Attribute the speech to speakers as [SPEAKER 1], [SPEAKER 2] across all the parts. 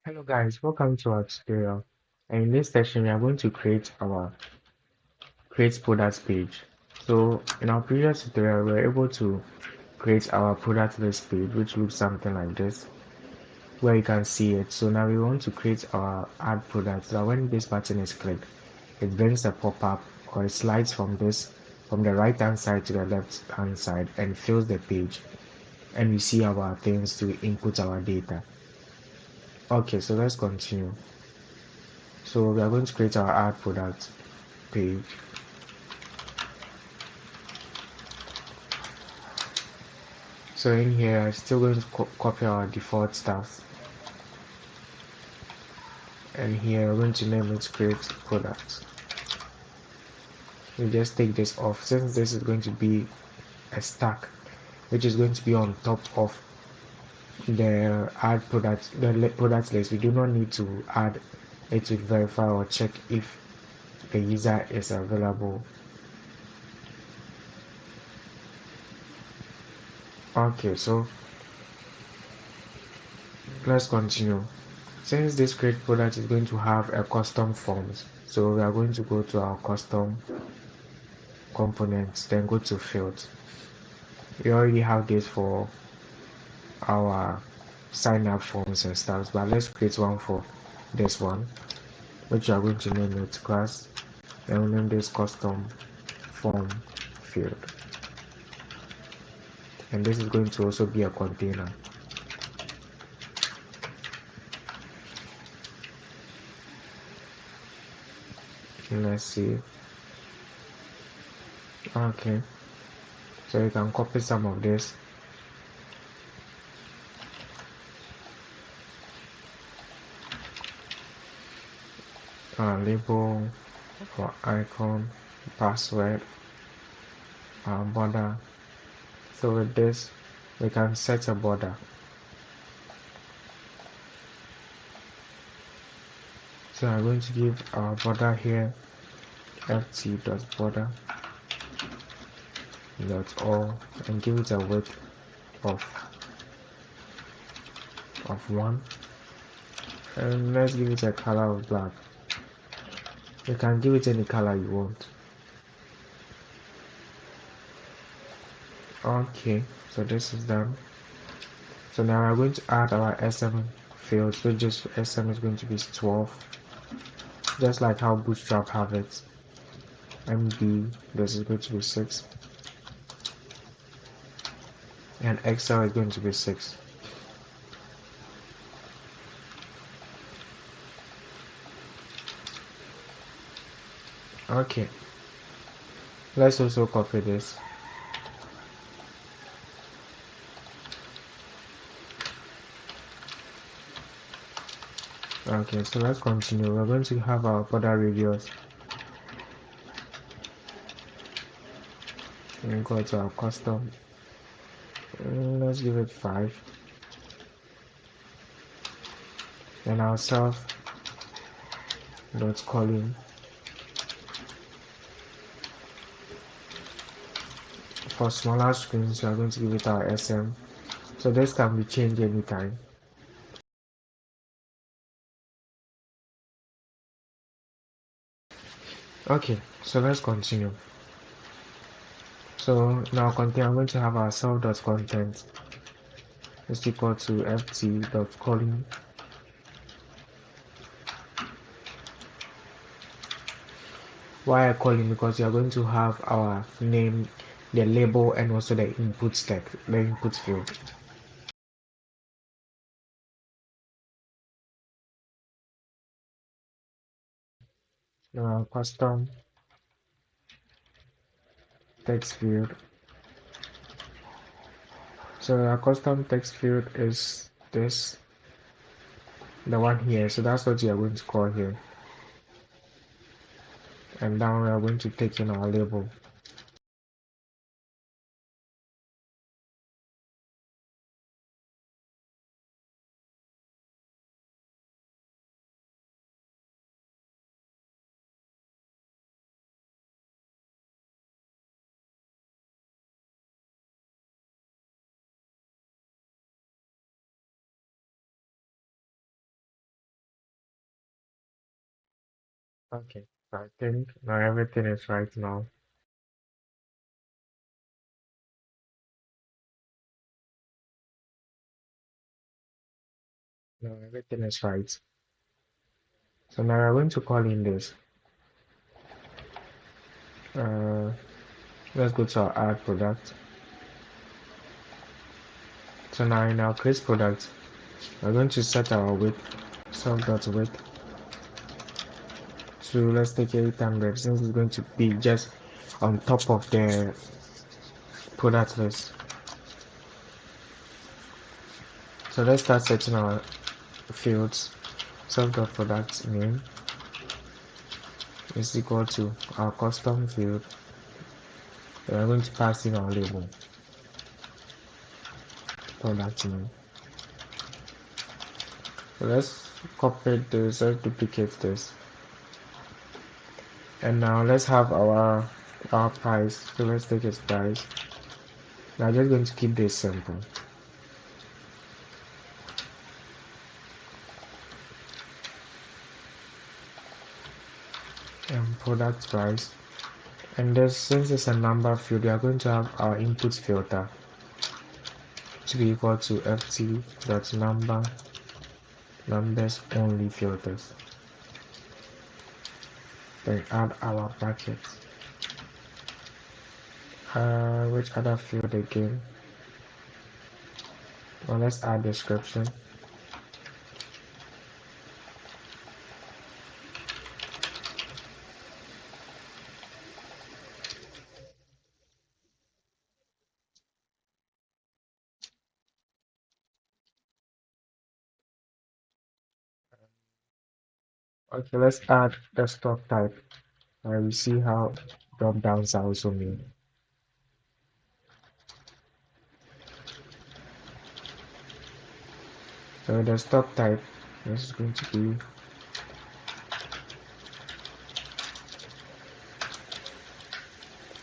[SPEAKER 1] Hello guys, welcome to our tutorial. And in this session, we are going to create our create product page. So in our previous tutorial, we were able to create our product list page, which looks something like this, where you can see it. So now we want to create our add product. So that when this button is clicked, it brings a pop-up or it slides from the right hand side to the left hand side and fills the page. And we see our things to input our data. Okay, so let's continue. So we are going to create our add product page. So in here, I'm still going to copy our default stuff. And here, we're going to name it create product. We just take this off since this is going to be a stack, which is going to be on top of the add product, the product list. We do not need to add it to verify or check if the user is available. Okay, so let's continue. Since this create product is going to have a custom forms, so we are going to go to our custom components, then go to fields. We already have this for our sign up forms and stuff, but let's create one for this one, which we are going to name it class, and we'll name this custom form field, and this is going to also be a container. Let's see. Okay, so you can copy some of this. Label or icon, password, border. So with this, we can set a border. So I'm going to give our border here ft.border dot all and give it a width of 1, and let's give it a color of black. You can give it any color you want. Okay, so this is done. So now we're going to add our SM field, so just SM is going to be 12, just like how Bootstrap have it. MB, this is going to be 6, and XL is going to be 6. Okay, let's also copy this. Okay, so let's continue. We're going to have our border radius and go to our custom. Let's give it 5, and our self dot calling for smaller screens. We are going to give it our SM, so this can be changed anytime. Okay, so let's continue. So now content, I'm going to have our self.content is equal to ft.calling. Why I calling? Because we are going to have our name, the label, and also the input text, the input field. Now custom text field. So our custom text field is this, the one here. So that's what we are going to call here. And now we are going to take in our label. Okay, so I think now everything is right now. Now everything is right. So now we're going to call in this. Uh, let's go to our add product. So now in our create product, we're going to set our width, self.width to let's take 800 since it's going to be just on top of the product list. So let's start setting our fields. Self.product name is equal to our custom field. We are going to pass in our label, product name. So let's copy this, let's duplicate this. And now let's have our price. So let's take its price. Now I'm just going to keep this simple. And product price. And this, since it's a number field, we are going to have our input filter to be equal to ft.number numbers only filters. Then add our brackets. Which other field again? Well, let's add description. Okay, let's add the stock type. We see how drop downs are also made. So the stock type is going to be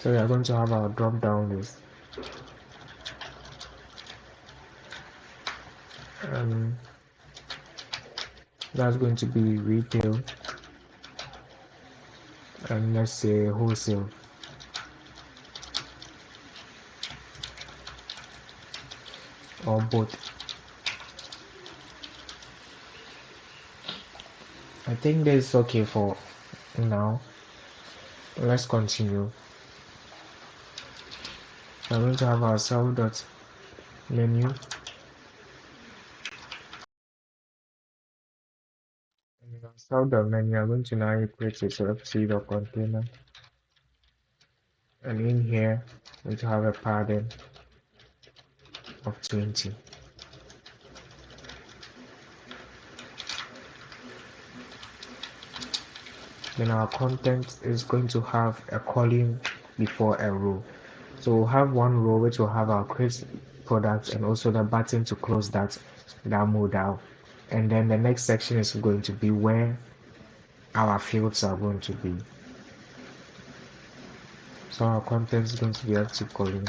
[SPEAKER 1] so we are going to have our drop down list. Um, that's going to be retail and let's say wholesale or both. I think this is okay for now. Let's continue. We're going to have our sell dot menu. And in our sell dot menu, I'm going to now create a fc dot container. And in here, I'm going to have a padding of 20. Then our content is going to have a column before a row. So we'll have one row which will have our create product and also the button to close that modal. And then the next section is going to be where our fields are going to be. So our content is going to be active column.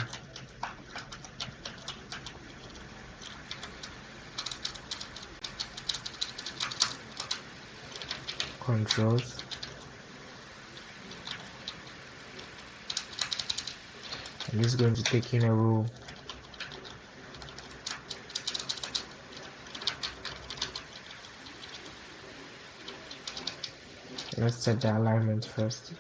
[SPEAKER 1] Controls. And this is going to take in a row. Let's set the alignment first.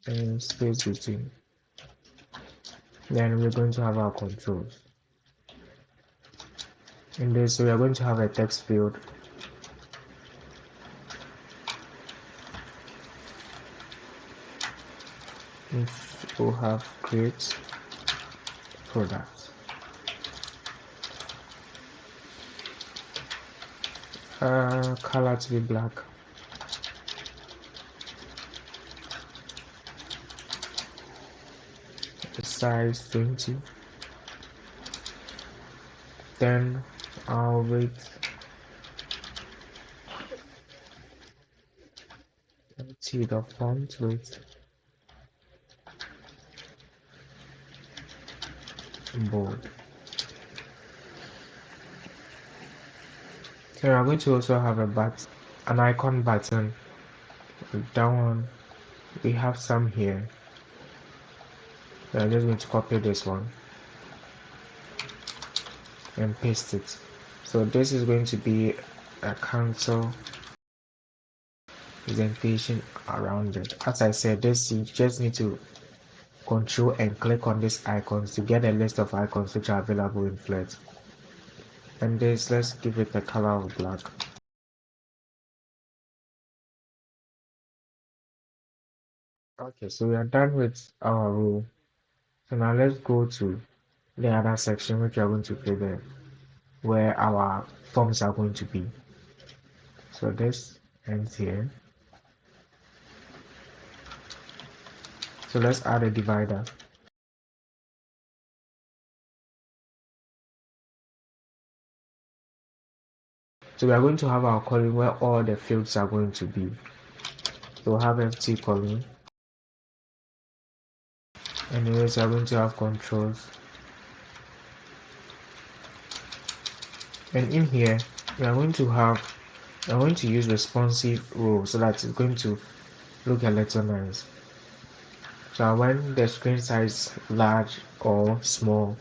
[SPEAKER 1] And space between. Then we're going to have our controls. In this, we are going to have a text field. If we'll have create product. Color to be black. Size 20. Then I'll wait and see the font width bold. So we are going to also have an icon button. With that one, we have some here. So I'm just going to copy this one and paste it. So this is going to be a cancel presentation around it. As I said, this you just need to control and click on these icons to get a list of icons which are available in Flet. And this, let's give it a color of black. Okay, so we are done with our rule. So now let's go to the other section which we are going to play there, where our forms are going to be. So this ends here. So let's add a divider. So we are going to have our column where all the fields are going to be. So we'll have empty column. Anyways, we are going to have controls. And in here, we are going to use responsive row so that it's going to look a little nice. So when the screen size large or small,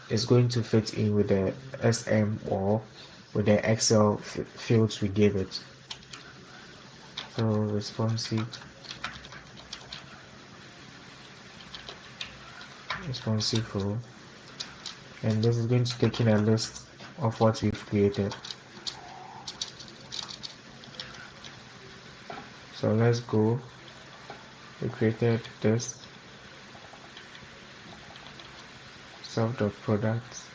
[SPEAKER 1] it's going to fit in with the SM or with the Excel fields we gave it. So responsive row, and this is going to take in a list of what we've created. So let's go. We created this self.products,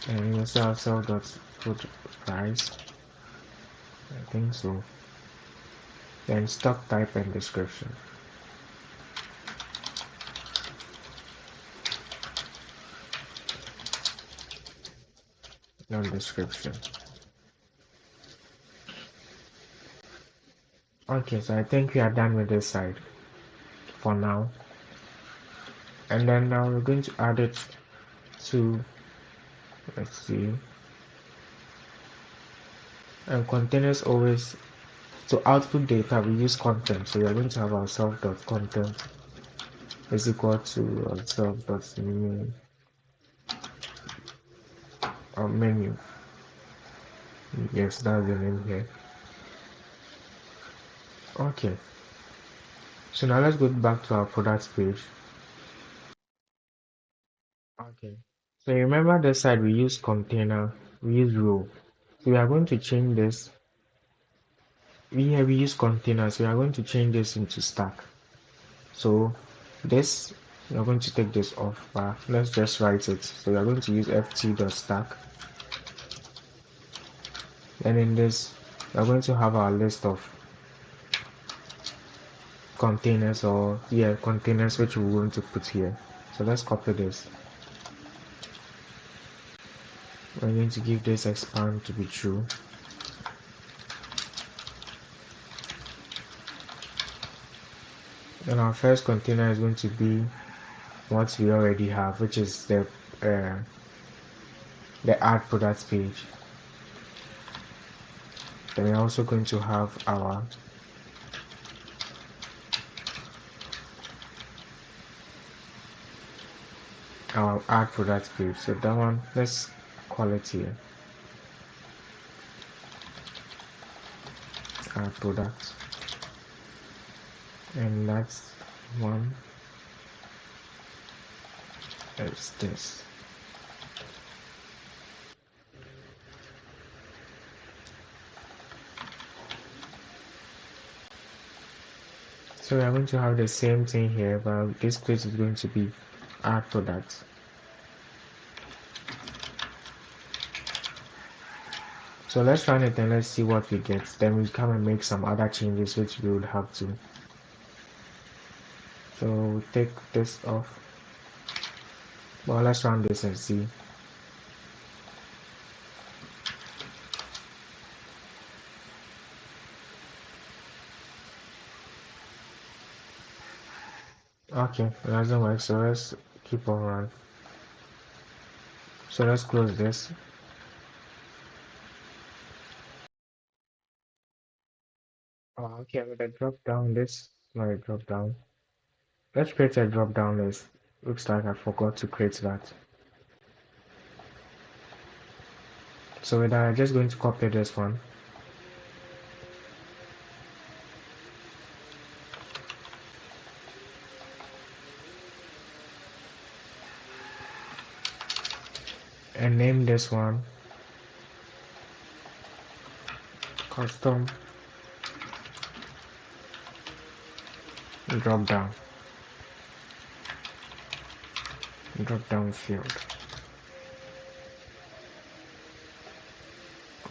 [SPEAKER 1] and we also have self.price. I think so. Then stock type and description. No description. Okay, so I think we are done with this side for now. And then now we're going to add it to, let's see, and containers always, to output data we use content. So we're going to have our self.content is equal to self.menu or menu. Yes, that's the name here. Okay, so now let's go back to our products page. Okay, so remember this side we use container, we use row. So we are going to change this. We use containers. We are going to change this into stack. So this, we are going to take this off, but let's just write it. So we are going to use ft.stack. Then in this, we are going to have our list of containers, or containers which we're going to put here. So let's copy this. We're going to give this expand to be true. And our first container is going to be what we already have, which is the add products page. Then we're also going to have our add products page. So that one, let's call it here add products, and that's one is this. So we are going to have the same thing here, but this place is going to be add products. So let's run it and let's see what we get. Then we'll come and make some other changes which we would have to. So we'll take this off. Well, let's run this and see. Okay, it doesn't work, so let's keep on run. So let's close this. Okay, with a drop down list, not a drop down. Let's create a drop down list. Looks like I forgot to create that. So with that, I'm just going to copy this one and name this one custom drop down field.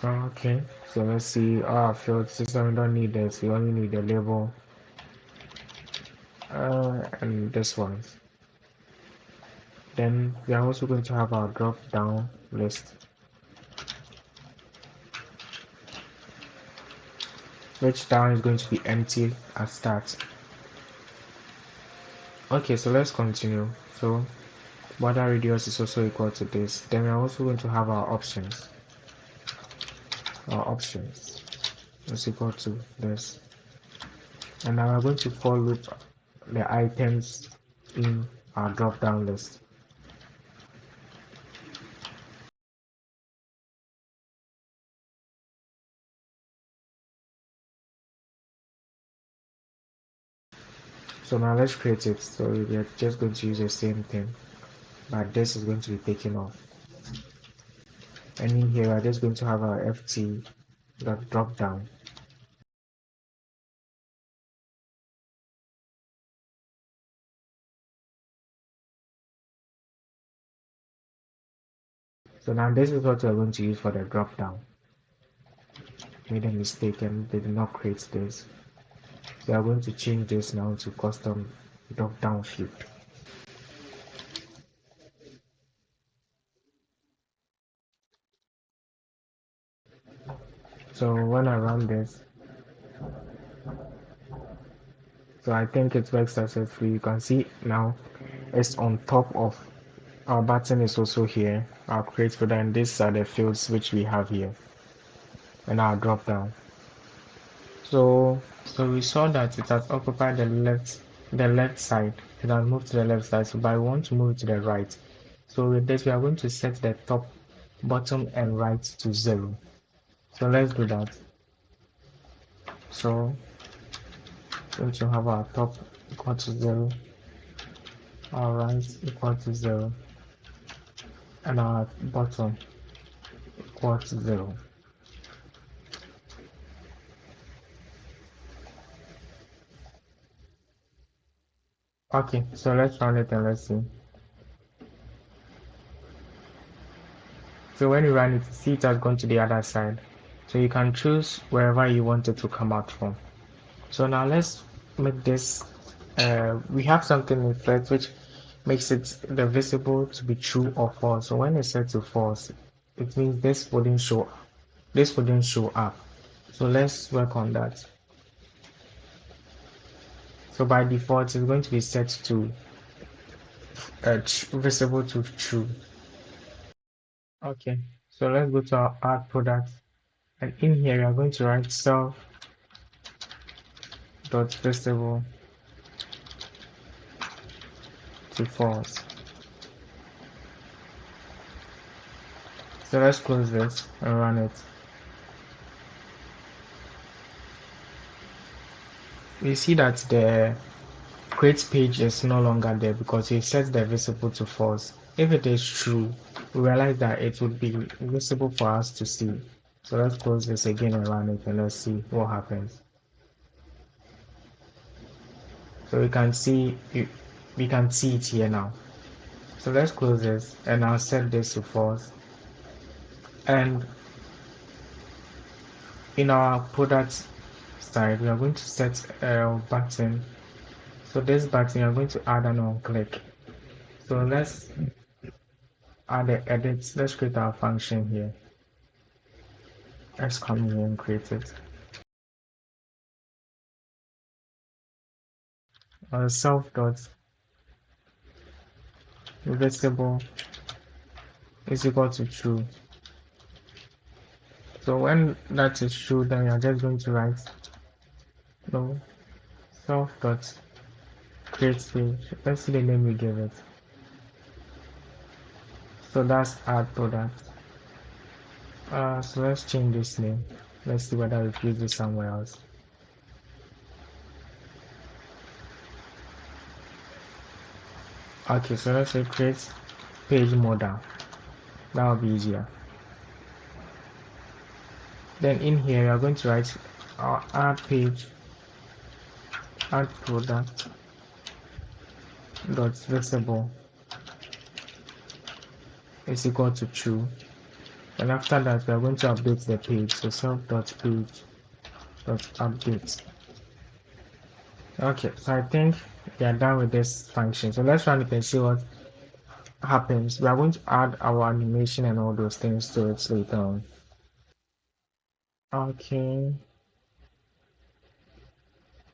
[SPEAKER 1] Okay, so let's see our field system. We don't need this, we only need the label and this one. Then we are also going to have our drop down list, which down is going to be empty at start. Okay, so let's continue. So border radius is also equal to this. Then we're also going to have our options. Our options is equal to this. And now we're going to for loop the items in our drop down list. So now let's create it. So we're just going to use the same thing, but this is going to be taken off. And in here we're just going to have our ft drop down. So now this is what we're going to use for the drop down. Made a mistake and did not create this. So we're going to change this now to custom drop down field. So when I run this, so I think it works successfully. You can see now it's on top of our button is also here. Our create folder, and these are the fields which we have here, and our drop down. So we saw that it has occupied the left side. It has moved to the left side. So but I want to move it to the right. So with this, we are going to set the top, bottom, and right to 0. So let's do that. So going to have our top equal to 0, our right equal to 0, and our bottom equal to 0. Okay, so let's run it and let's see. So when you run it, see it has gone to the other side. So you can choose wherever you want it to come out from. So now let's make this, we have something in Flet which makes it the visible to be true or false. So when it's set to false, it means this wouldn't show up. So let's work on that. So by default, it's going to be set to visible to true. Okay, so let's go to our add product, and in here we are going to write self dot visible to false. So let's close this and run it. We see that the create page is no longer there because we set the visible to false. If it is true, we realize that it would be visible for us to see. So let's close this again and run it, and let's see what happens. So we can see it here now. So let's close this and I'll set this to false. And in our product side, we are going to set a button. So this button, we are going to add an on click. So let's add the edits. Let's create our function here. Let's come here and create it. Self dot visible is equal to true. So when that is true, then you're just going to write no self dot create page. Let's see the name we give it. So that's add product. So let's change this name. Let's see whether we use it somewhere else. Okay, so let's say create page modal. That will be easier. Then in here, we are going to write our add page, add product dot visible is equal to true. And after that, we are going to update the page. So self dot page dot update. Okay, so I think we are done with this function. So let's run it and see what happens. We are going to add our animation and all those things to it later on. Okay,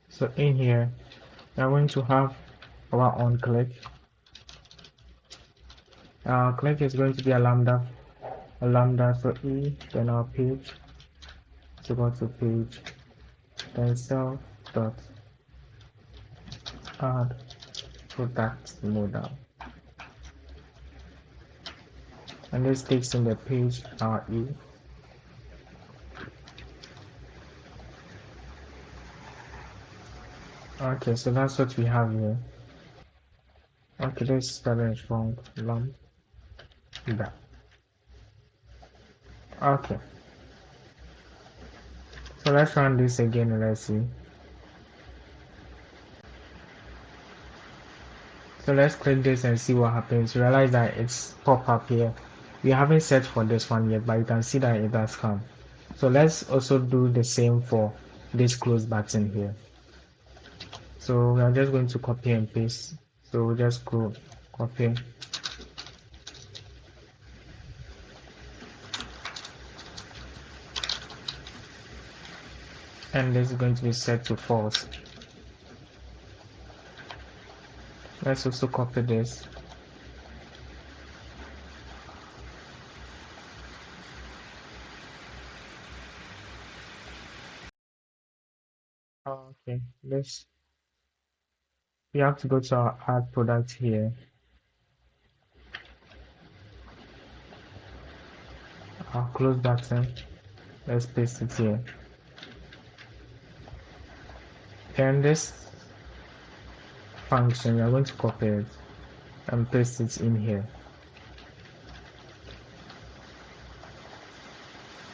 [SPEAKER 1] so in here, we are going to have our on click. Our click is going to be a lambda so e, then our page, so go to page, then self dot add product modal, and this takes in the page re. Okay, so that's what we have here. Okay, this spelling is wrong. Lambda. Okay, so let's run this again and let's see. So let's click this and see what happens. You realize that it's pop up here. We haven't set for this one yet, but you can see that it does come. So let's also do the same for this close button here. So we are just going to copy and paste. So we'll just go copy. And this is going to be set to false. Let's also copy this. Okay, we have to go to our add product here. Our close button. Let's paste it here. Then this function, we are going to copy it and paste it in here.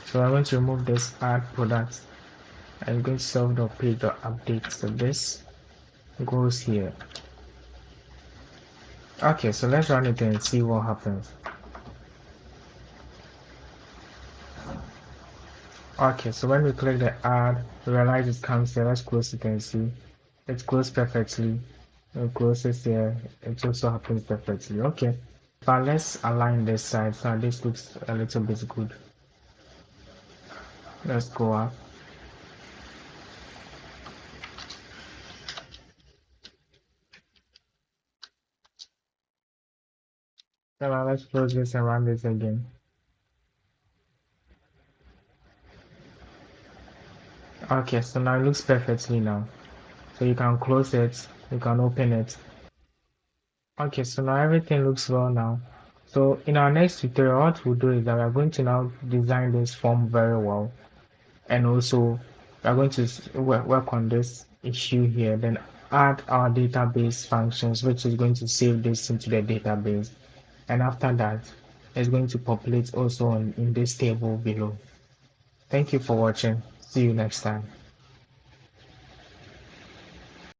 [SPEAKER 1] So I'm going to remove this add product. I'm going to self the page or update. So this goes here. Okay, so let's run it and see what happens. Okay, so when we click the add, we realize it comes here. Let's close it and see. It closed perfectly. It closes here. It also happens perfectly. Okay. But let's align this side so this looks a little bit good. Let's go up. So now let's close this and run this again. Okay, so now it looks perfectly now. So you can close it, you can open it. Okay, so now everything looks well now. So in our next tutorial, what we'll do is that we're going to now design this form very well. And also we're going to work on this issue here, then add our database functions, which is going to save this into the database. And after that, it's going to populate also in this table below. Thank you for watching. See you next time.